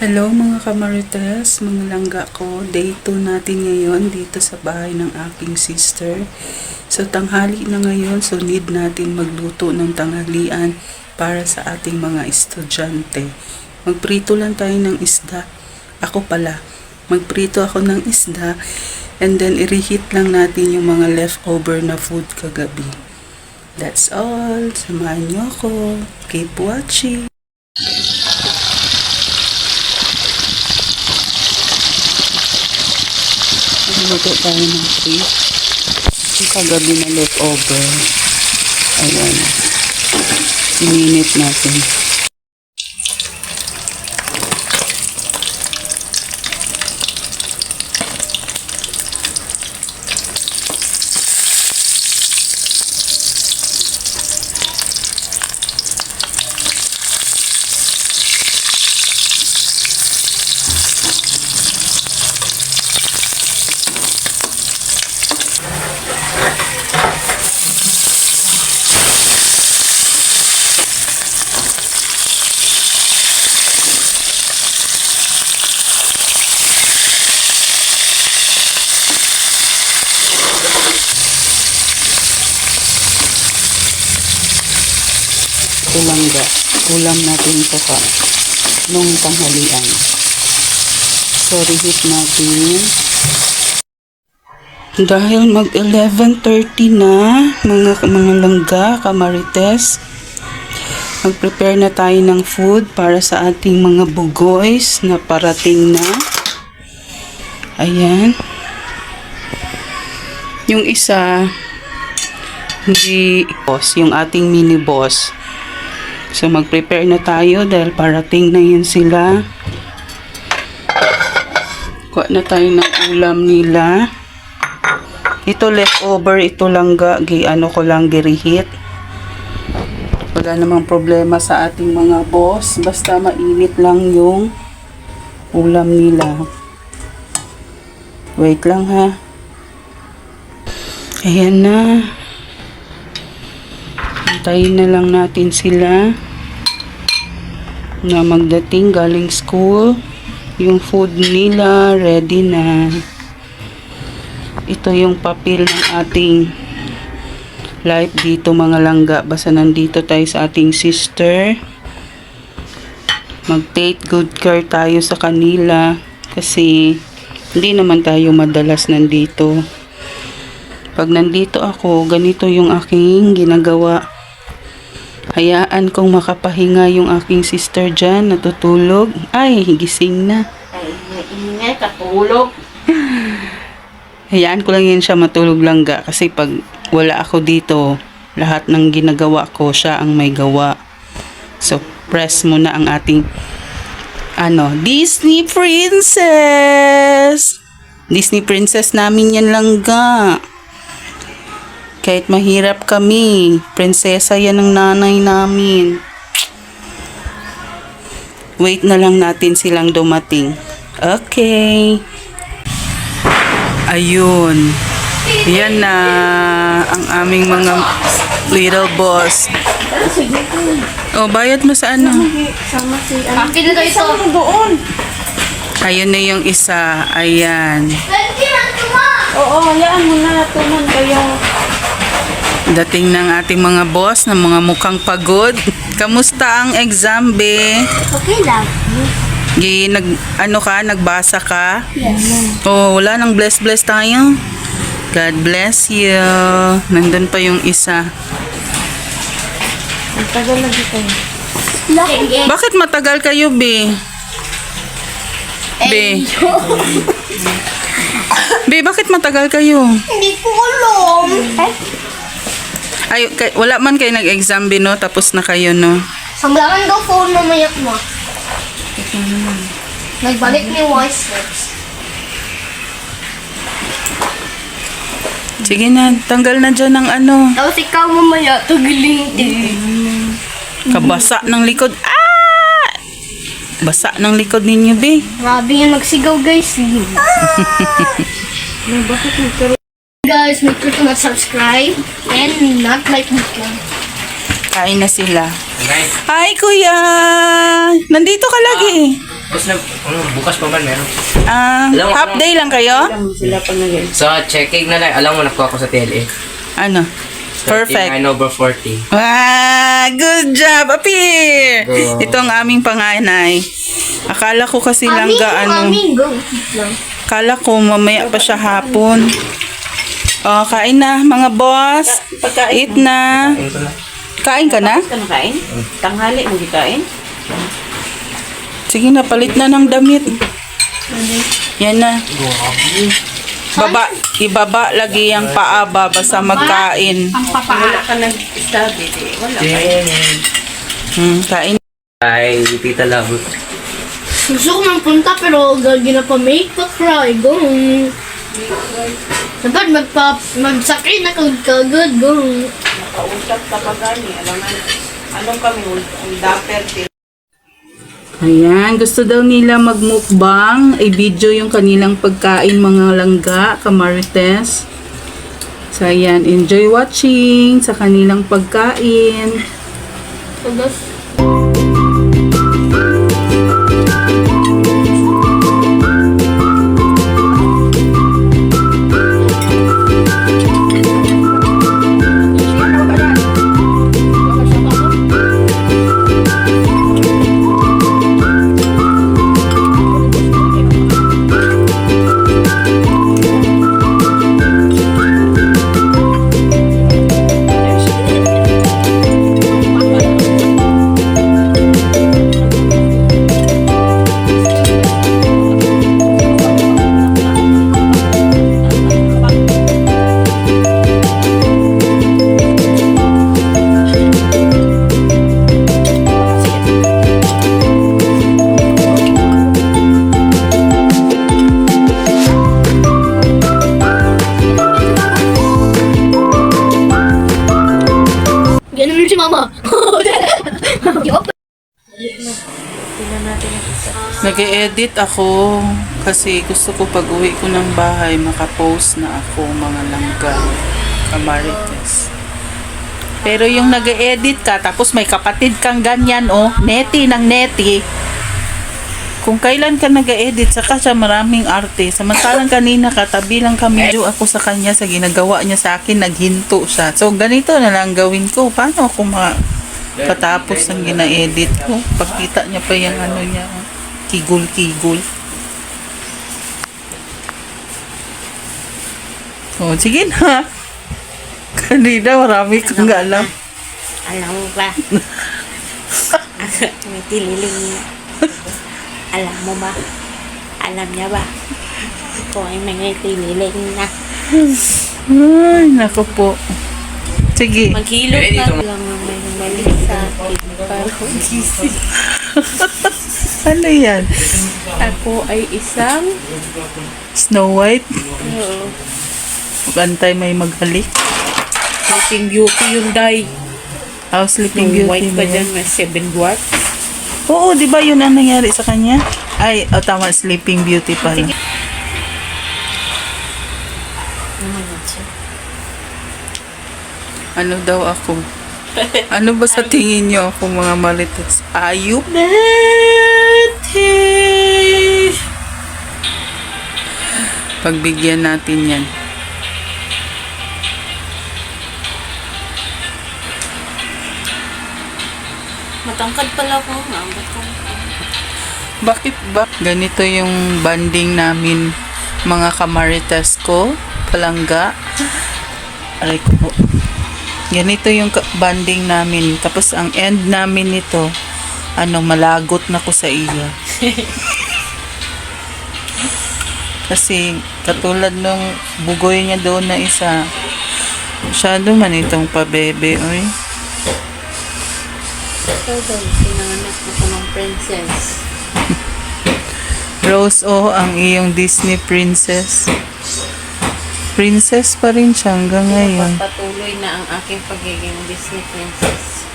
Hello mga kamarites, mga langga ko. Day 2 natin ngayon dito sa bahay ng aking sister. So tanghali na ngayon, so need natin magluto ng tanghalian para sa ating mga estudyante. Magprito lang tayo ng isda. Magprito ako ng isda and then i-reheat lang natin yung mga leftover na food kagabi. That's all. Samahan niyo ako. Keep watching. Luto tayo ng fish. Yung kagabi na leftover. Ayan. Ininit natin. Ulam natin ito nung tanghalian. So, reheat natin. Dahil mag 11:30 na, mga langga, kamarites, mag-prepare na tayo ng food para sa ating mga bugoys na parating na. Ayan. Yung isa, hindi boss, yung ating mini boss. So, mag-prepare na tayo dahil parating na yun sila. Kuha na tayo ng ulam nila. Ito leftover, ito langga. Ano ko lang girihit. Wala namang problema sa ating mga boss. Basta mainit lang yung ulam nila. Wait lang ha. Ayan na. Antayin na lang natin sila na magdating galing school. Yung food nila ready na. Ito yung papel ng ating life dito mga langga. Basta nandito tayo sa ating sister, mag-take good care tayo sa kanila kasi hindi naman tayo madalas nandito. Pag nandito ako, ganito yung aking ginagawa. Hayaan kong makapahinga yung aking sister dyan, natutulog. Ay, gising na. Ay, katulog. Hayaan ko lang yun siya matulog langga. Kasi pag wala ako dito, lahat ng ginagawa ko, siya ang may gawa. So, press mo na ang ating Disney Princess. Disney Princess namin yan langga. Kahit mahirap kami, prinsesa yan ng nanay namin. Wait na lang natin silang dumating. Okay. Ayun. Yan na ang aming mga little boss. Oh, bayad mo sa ano? Akin na daw ito. Ayun na yung isa. Ayan. Oo, hayaan mo na. Tuman kayo. Dating ng ating mga boss na mga mukhang pagod. Kamusta ang exam, be? Okay lang. Nagbasa ka? Yes. Oh, wala nang bless tayo. God bless you. Nandun pa yung isa. Matagal na dito. Bakit matagal kayo, be? Be? Be, bakit matagal kayo? Hindi ko alam. Ay, wala man kayo nag-exam, be, no? Tapos na kayo, no? Samlangan daw phone na mayak mo. Nagbalik ni voice notes. Sige na, tanggal na dyan ng Tapos ikaw mamaya, tugiling din. kabasa ng likod. Ah! Basa ng likod ninyo, be. Grabe yung nagsigaw guys. Bakit nagkaroon? Guys, make sure to subscribe and not like video. Kain na sila. Hi, kuya! Nandito ka lagi. Tapos na, bukas pa man meron. Alam mo, Half day lang kayo? So, checking na lang. Alam mo, nakuha ko sa TLA. Ano? Perfect. 39/40. Good job, Apir! Go. Ito ang aming panganay. Akala ko kasi langga, Go. Lang. Akala ko mamaya pa siya hapon. Oh, kain na, mga boss. Eat na. Ayun ko na. Kain ka na? Ka nakain? Tanghali mo gikain? Sige na, palit na ng damit. Yan na. Ibaba lagi ang paa ba basta magkain. Ang papaa. Wala ka nag-study. Wala ka. Kain. Ay, Tita Love. Gusto ko man punta pero gagi na pa make pa cry. Go. Dapat magsakay na kagad. Go. Nakausap ka pa gani. Alam na, anong kami? Ang dapper til. Ayan, gusto daw nila magmukbang. I-video yung kanilang pagkain, mga langga, kamarites. So, ayan, enjoy watching sa kanilang pagkain. Tapos, ganun si mama. Nag-edit ako kasi gusto ko pag uwi ko ng bahay makapost na ako, mga langga, kamarites. Pero yung nag-edit ka tapos may kapatid kang ganyan, neti ng neti. Kung kailan ka nag-edit, saka siya maraming arte. Samantalang kanina katabi lang kami. Medyo ako sa kanya sa ginagawa niya sa akin, naghinto siya. So ganito na lang gawin ko. Paano ako katapos ng gina-edit ko? Pagkita niya pa yung ano niya, kigul-kigul. Oh, sige na. Kanina marami kang alam. Alam mo ba? May tililing. Alam mo ba? Alam niya ba? Ito ay may tililing na. Ay, naku po. Sige. Maghilot Ready na to- lang ang may mali sa akin. Parang gising. Ano yan? Ako ay isang Snow White? uh, Bantay may maghalik? Sleeping Beauty yung day. Oh, Sleeping Yung Beauty white ba pa yan? dyan, may 7 dwarf. Oo, di ba yun ang nangyari sa kanya? Ay, tama, Sleeping Beauty pala. Ano daw ako? Ano ba sa tingin nyo ako, mga marites? Ayup? Pagbigyan natin yan. Matangkad pala ko. Bakit ba? Ganito yung banding namin, mga kamarites ko, palangga. Aray ko po. Ganito yung banding namin. Tapos ang end namin nito, malagot na ko sa iya. Kasi katulad nung bugoy niya doon na isa, masyado man itong pabebe, oy. Ito daw, pinanganak ako ng princess. Rose, ang iyong Disney princess. Princess pa rin siya hanggang ngayon. Patuloy na ang aking pagiging Disney princess.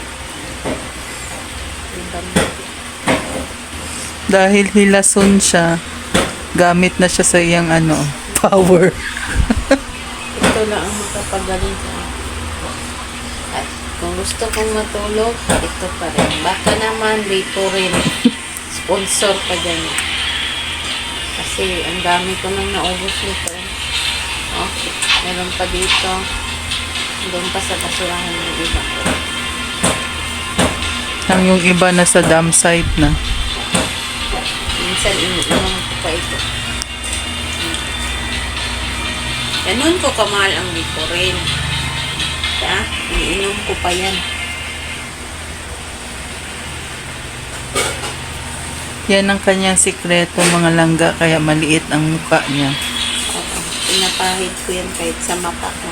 Dahil hilason siya, gamit na siya sa iyang power. Ito lang ang makapagaling sa akin. At kung gusto kong matulog, ito pa rin. Baka naman dito rin. Sponsor pa dyan. Kasi ang dami ko nang naubos nito. Oh, meron pa dito. Doon pa sa basurahan ng iba. Ang yung iba na sa dam site na. Minsan iniinom ko pa ito. Ganun ko kamahal ang Liporin. Kaya, iniinom ko pa yan. Yan ang kanyang sikreto, mga langga, kaya maliit ang mukha niya. Oo, pinapahid ko yan kahit sa mata ko.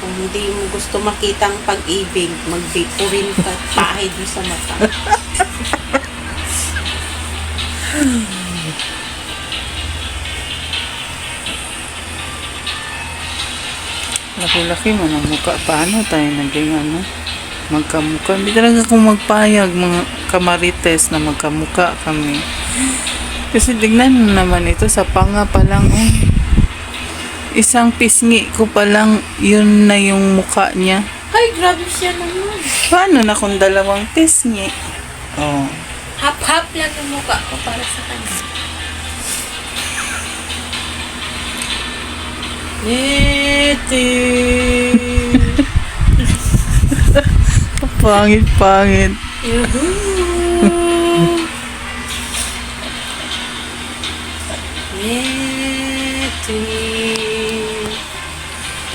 Kung hindi mo gusto makita ang pag-ibig, mag-Liporin ka, pahid mo sa mata. Laki-laki mo ng mukha. Paano tayo naging magkamukha? Hindi talaga akong magpayag, mga kamarites, na magkamukha kami. Kasi tignan mo naman ito, sa panga pa lang, oh. Isang pisngi ko pa lang, yun na yung mukha niya. Ay, grabe siya naman. Paano na kung dalawang pisngi? Oh. Hap-hap lang yung mukha ko para sa kanya. Niti. Pangit-pangit. Niti.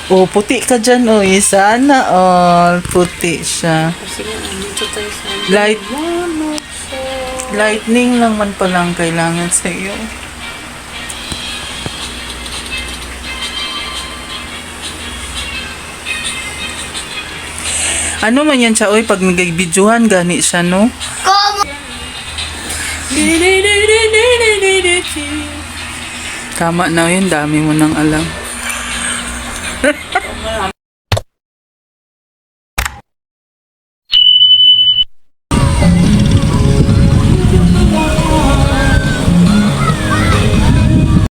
Oh, puti ka dyan, oh. Sana all. Puti siya. Kasi nga, dito tayo sa Light. One of so- Lightning lang man palang kailangan sa iyo. Ano man yan siya, oy, pag nag-videohan, gani siya, no? Tama na yun, dami mo nang alam.